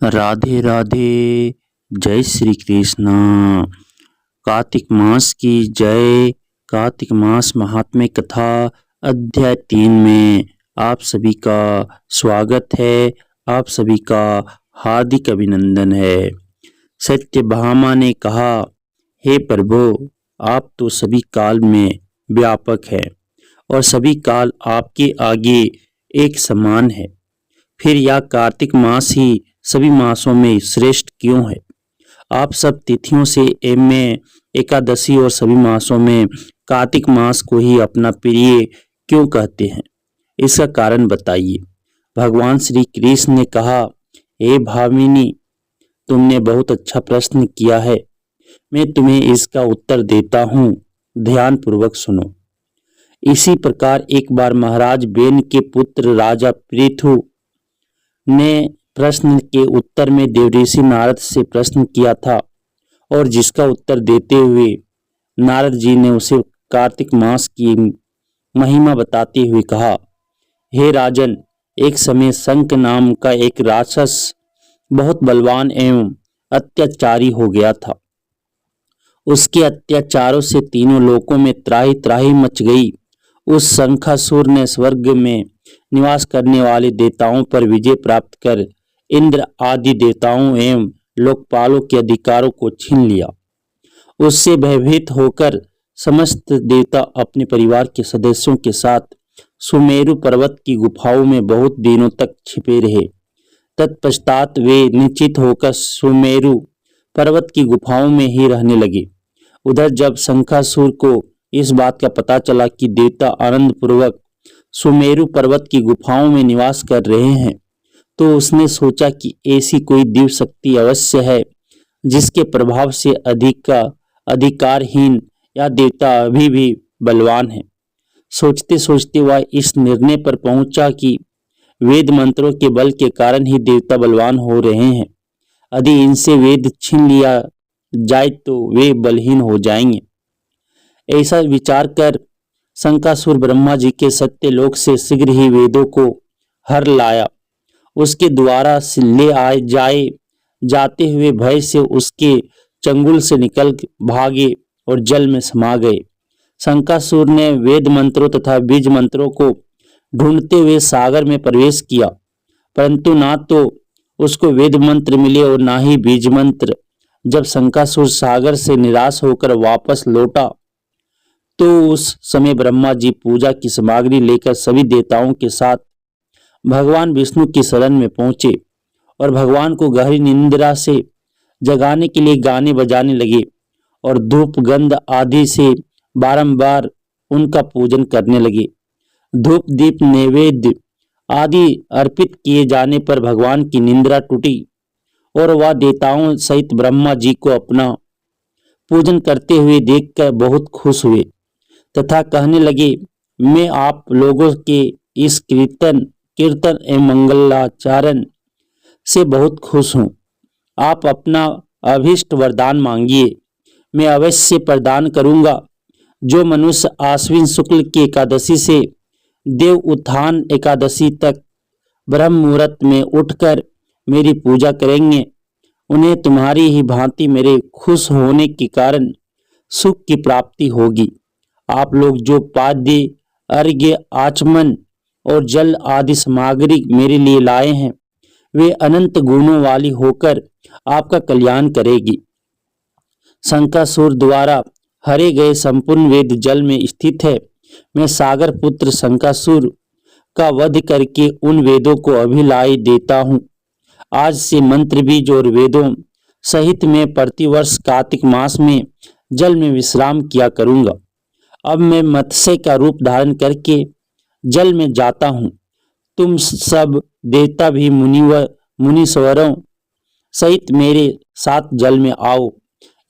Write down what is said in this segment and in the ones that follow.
राधे राधे। जय श्री कृष्ण। कार्तिक मास की जय। कार्तिक मास महात्म्य कथा अध्याय 3 में आप सभी का स्वागत है। आप सभी का हार्दिक अभिनंदन है। सत्यभामा ने कहा, हे प्रभु, आप तो सभी काल में व्यापक है और सभी काल आपके आगे एक समान है। फिर यह कार्तिक मास ही सभी मासों में श्रेष्ठ क्यों है? आप सब तिथियों से में एकादशी और सभी मासों में कार्तिक मास को ही अपना प्रिय क्यों कहते हैं? इसका कारण बताइए। भगवान श्री कृष्ण ने कहा, हे भामिनी, तुमने बहुत अच्छा प्रश्न किया है। मैं तुम्हें इसका उत्तर देता हूँ, ध्यान पूर्वक सुनो। इसी प्रकार एक बार महाराज बेन के पुत्र राजा पृथु ने प्रश्न के उत्तर में देवऋषि नारद से प्रश्न किया था और जिसका उत्तर देते हुए नारद जी ने उसे कार्तिक मास की महिमा बताते हुए कहा, हे राजन, एक समय शंख नाम का एक राक्षस बहुत बलवान एवं अत्याचारी हो गया था। उसके अत्याचारों से तीनों लोकों में त्राही त्राही मच गई। उस शंखासुर ने स्वर्ग में निवास करने वाले देवताओं पर विजय प्राप्त कर इंद्र आदि देवताओं एवं लोकपालों के अधिकारों को छीन लिया। उससे भयभीत होकर समस्त देवता अपने परिवार के सदस्यों के साथ सुमेरु पर्वत की गुफाओं में बहुत दिनों तक छिपे रहे। तत्पश्चात वे निश्चित होकर सुमेरु पर्वत की गुफाओं में ही रहने लगे। उधर जब शंखासुर को इस बात का पता चला कि देवता आनंद पूर्वक सुमेरु पर्वत की गुफाओं में निवास कर रहे हैं, तो उसने सोचा कि ऐसी कोई दिव्य शक्ति अवश्य है जिसके प्रभाव से अधिकारहीन या देवता अभी भी बलवान है। सोचते सोचते वह इस निर्णय पर पहुंचा कि वेद मंत्रों के बल के कारण ही देवता बलवान हो रहे हैं। यदि इनसे वेद छीन लिया जाए तो वे बलहीन हो जाएंगे। ऐसा विचार कर शंखासुर ब्रह्मा जी के सत्यलोक से शीघ्र ही वेदों को हर लाया। उसके द्वारा ले जाते हुए भय से उसके चंगुल से निकल भागे और जल में समा गए। शंखासुर ने वेद मंत्रों तथा बीज मंत्रों को ढूंढते हुए सागर में प्रवेश किया, परंतु ना तो उसको वेद मंत्र मिले और ना ही बीज मंत्र। जब शंखासुर सागर से निराश होकर वापस लौटा तो उस समय ब्रह्मा जी पूजा की सामग्री लेकर सभी देवताओं के साथ भगवान विष्णु की शरण में पहुंचे और भगवान को गहरी निंद्रा से जगाने के लिए गाने बजाने लगे और धूप गंध आदि से बारंबार उनका पूजन करने लगे। धूप दीप नैवेद्य आदि अर्पित किए जाने पर भगवान की निंद्रा टूटी और वह देवताओं सहित ब्रह्मा जी को अपना पूजन करते हुए देखकर बहुत खुश हुए तथा कहने लगे, मैं आप लोगों के इस कीर्तन एवं मंगलाचरण से बहुत खुश हूँ। आप अपना अभीष्ट वरदान मांगिए, मैं अवश्य प्रदान करूँगा। जो मनुष्य आश्विन शुक्ल की एकादशी से देव उत्थान एकादशी तक ब्रह्म मुहूर्त में उठकर मेरी पूजा करेंगे, उन्हें तुम्हारी ही भांति मेरे खुश होने के कारण सुख की प्राप्ति होगी। आप लोग जो पाद्य अर्घ्य आचमन और जल आदि सामग्री मेरे लिए लाए हैं, वे अनंत गुणों वाली होकर आपका कल्याण करेगी। शंखासुर द्वारा हरे गए संपूर्ण वेद जल में स्थित है। मैं सागर पुत्र शंखासुर का वध करके उन वेदों को अभिलाई देता हूँ। आज से मंत्र बीज और वेदों सहित मैं प्रतिवर्ष कार्तिक मास में जल में विश्राम किया करूँगा। अब मैं मत्स्य का रूप धारण करके जल में जाता हूँ। तुम सब देवता भी मुनीश्वरों सहित मेरे साथ जल में आओ।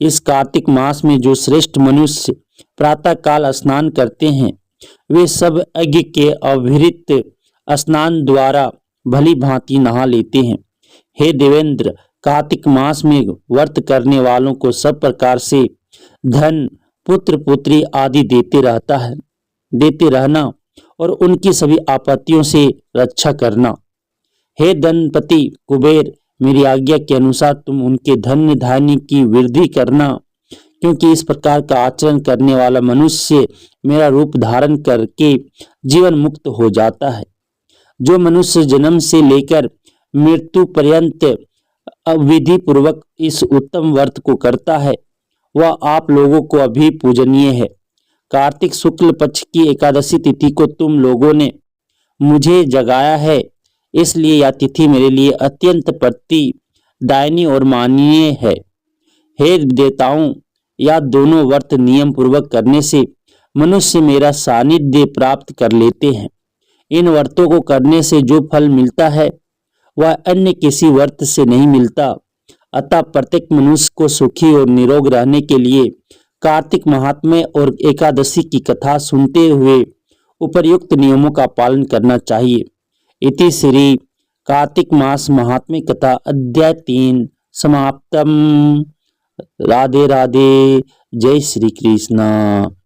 इस कार्तिक मास में जो श्रेष्ठ मनुष्य प्रातः काल स्नान करते हैं, वे सब यज्ञ के अविरत स्नान द्वारा भली भांति नहा लेते हैं। हे देवेंद्र, कार्तिक मास में व्रत करने वालों को सब प्रकार से धन पुत्र पुत्री आदि देते रहना और उनकी सभी आपत्तियों से रक्षा करना। हे धनपति कुबेर, मेरी आज्ञा के अनुसार तुम उनके धन्य धान्य की वृद्धि करना, क्योंकि इस प्रकार का आचरण करने वाला मनुष्य मेरा रूप धारण करके जीवन मुक्त हो जाता है। जो मनुष्य जन्म से लेकर मृत्यु पर्यंत विधि पूर्वक इस उत्तम व्रत को करता है, वह आप लोगों को अभी पूजनीय है। कार्तिक शुक्ल पक्ष की एकादशी तिथि को तुम लोगों ने मुझे जगाया है, इसलिए यह तिथि मेरे लिए अत्यंत प्रतिदायिनी और माननीय है। हे देवताओं, या दोनों व्रत नियम पूर्वक करने से मनुष्य मेरा सानिध्य प्राप्त कर लेते हैं। इन व्रतों को करने से जो फल मिलता है वह अन्य किसी व्रत से नहीं मिलता। अतः प्रत्येक मनुष्य को सुखी और निरोग रहने के लिए कार्तिक महात्म्य और एकादशी की कथा सुनते हुए उपर्युक्त नियमों का पालन करना चाहिए। इति श्री कार्तिक मास महात्म्य कथा अध्याय 3 समाप्तम। राधे राधे। जय श्री कृष्ण।